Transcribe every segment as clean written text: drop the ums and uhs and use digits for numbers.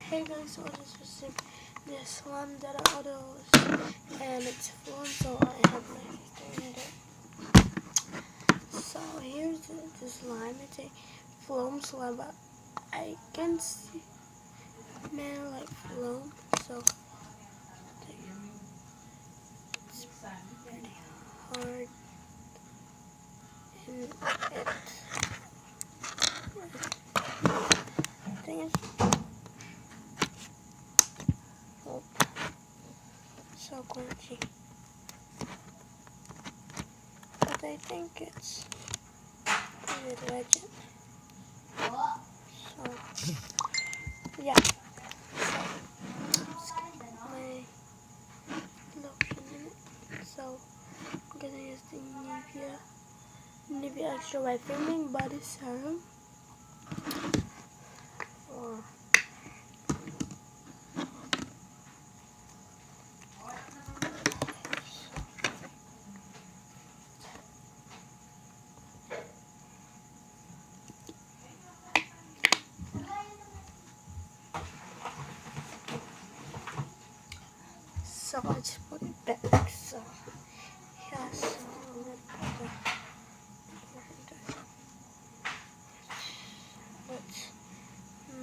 Hey guys, so I just received this slime that I ordered and it's full, so I have my sister in there. So here's the slime. It's a foam slime, but I can see smell like foam, so it's pretty hard and I think it's so crunchy. But I think it's pretty legit. So yeah. My lotion in it. So I'm gonna use the Nivea Extra Whitening Body Serum. Or so I just put it back. So yeah, so I'm gonna put let's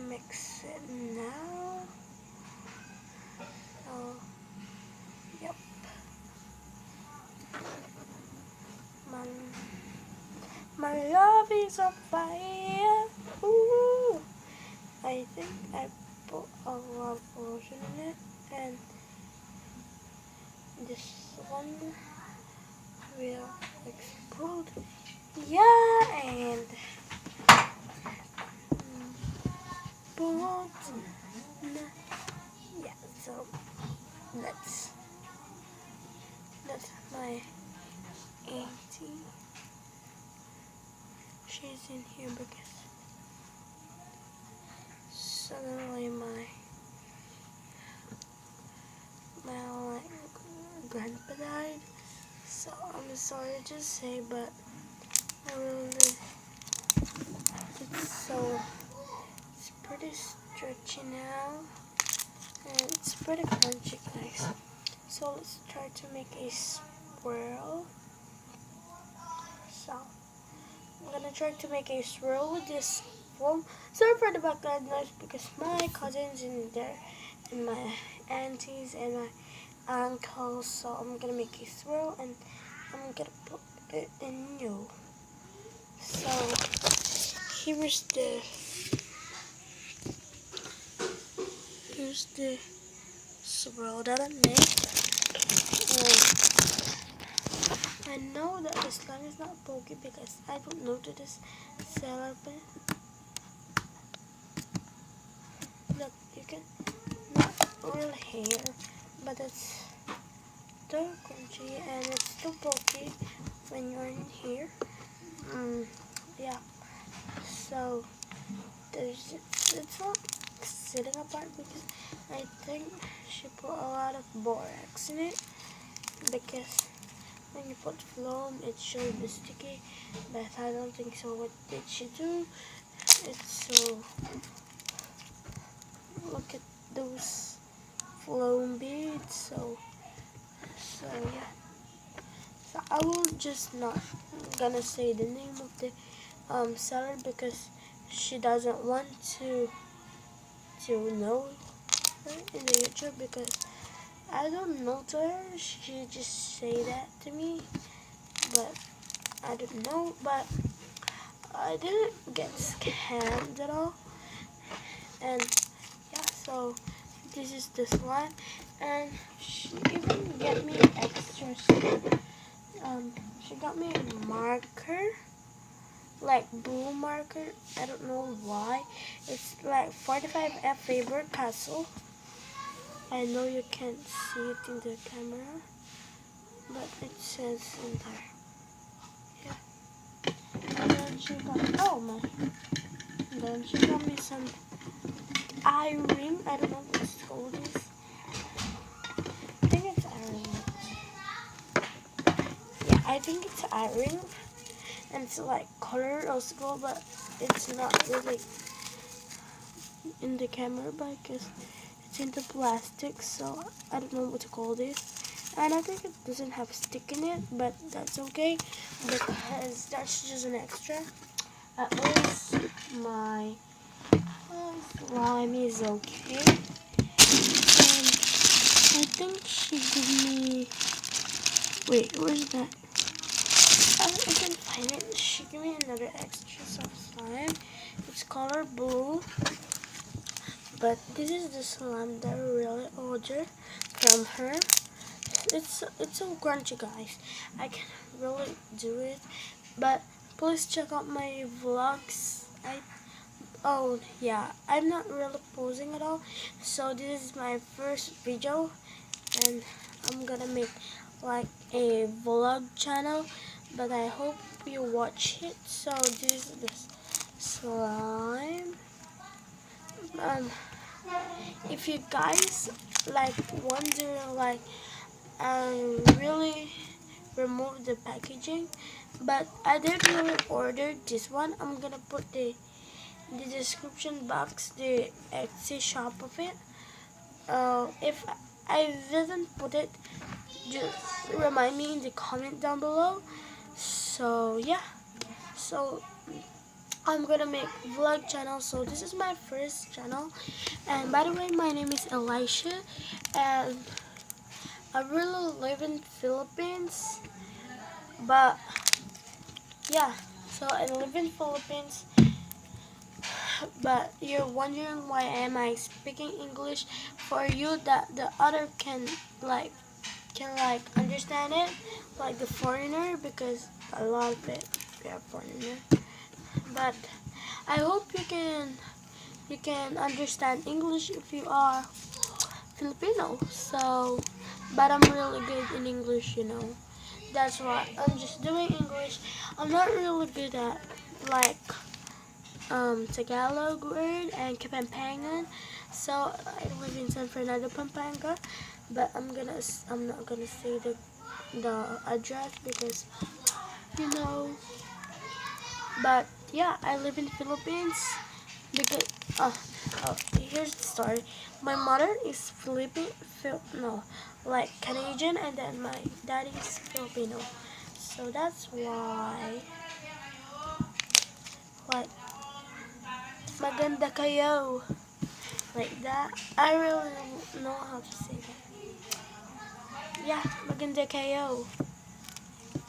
mix it now. So yep. My, my love is on fire. Ooh. I think I put a lot of lotion in it, and this one will explode. Yeah, and but yeah, so that's my auntie. She's in here because suddenly my like grandpa died. So I'm sorry to say, but I really it's pretty stretchy now and it's pretty crunchy, guys. So let's try to make a swirl. So I'm gonna try to make a swirl with this foam. Sorry for the background noise because my cousins in there and my aunties and my uncles. So I'm gonna make a swirl and I'm gonna put it in you. So here's the swirl that I made. I know that the slime is not bulky because I don't know to this seller, but look, you can not really hear, but it's still crunchy and it's still bulky when you're in here. Yeah. So it's not sitting apart because I think she put a lot of borax in it because when you put foam it should be sticky, but I don't think so. What did she do? It's so look at those foam beads. So yeah. So I will just not gonna say the name of the seller because she doesn't want to know in the YouTube because I don't know to her. She just say that to me, but I don't know. But I didn't get scammed at all, and yeah. So this is the slime, and she even get me extra stuff. She got me a marker, like blue marker. I don't know why. It's like 45F Faber-Castell. I know you can't see it in the camera, but it says in there. Yeah. And then she got then she got me some eye ring. I don't know what it's called. I think it's eye ring. Yeah, I think it's eye ring. And it's like color also, but it's not really in the camera because it's in the plastic, so I don't know what to call this. And I think it doesn't have stick in it, but that's okay because that's just an extra. At least my slime is okay. And I think she gave me. Wait, where's that? I can find it. She gave me another extra soft slime. It's color blue. But this is the slime that I really ordered from her. It's so crunchy, guys. I can really do it. But please check out my vlogs. Oh yeah, I'm not really posing at all. So this is my first video, and I'm gonna make like a vlog channel. But I hope you watch it. So this is the slime. If you guys like wondering like really remove the packaging, but I didn't really order this one. I'm gonna put the description box the Etsy shop of it. If I didn't put it, just remind me in the comment down below. So yeah, so I'm gonna make vlog channel. So this is my first channel, and by the way, my name is Elisha, and I really live in Philippines. But yeah, so I live in Philippines. But you're wondering why am I speaking English? For you that the other can understand it, like the foreigner, because a lot of it we are foreigner. But I hope you can understand English if you are Filipino. So, but I'm really good in English, you know. That's why I'm just doing English. I'm not really good at like Tagalog word and Kapampangan. So I live in San Fernando, Pampanga, but I'm not gonna say the address because you know. But yeah, I live in Philippines because here's the story. My mother is like Canadian, and then my daddy is Filipino. So that's why like maganda kayo. Like that. I really don't know how to say that. Yeah, maganda kayo.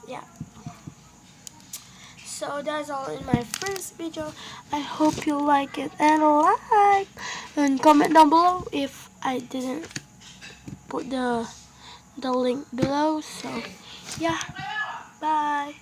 Yeah. So that's all in my first video. I hope you like it and like and comment down below if I didn't put the link below. So yeah, bye.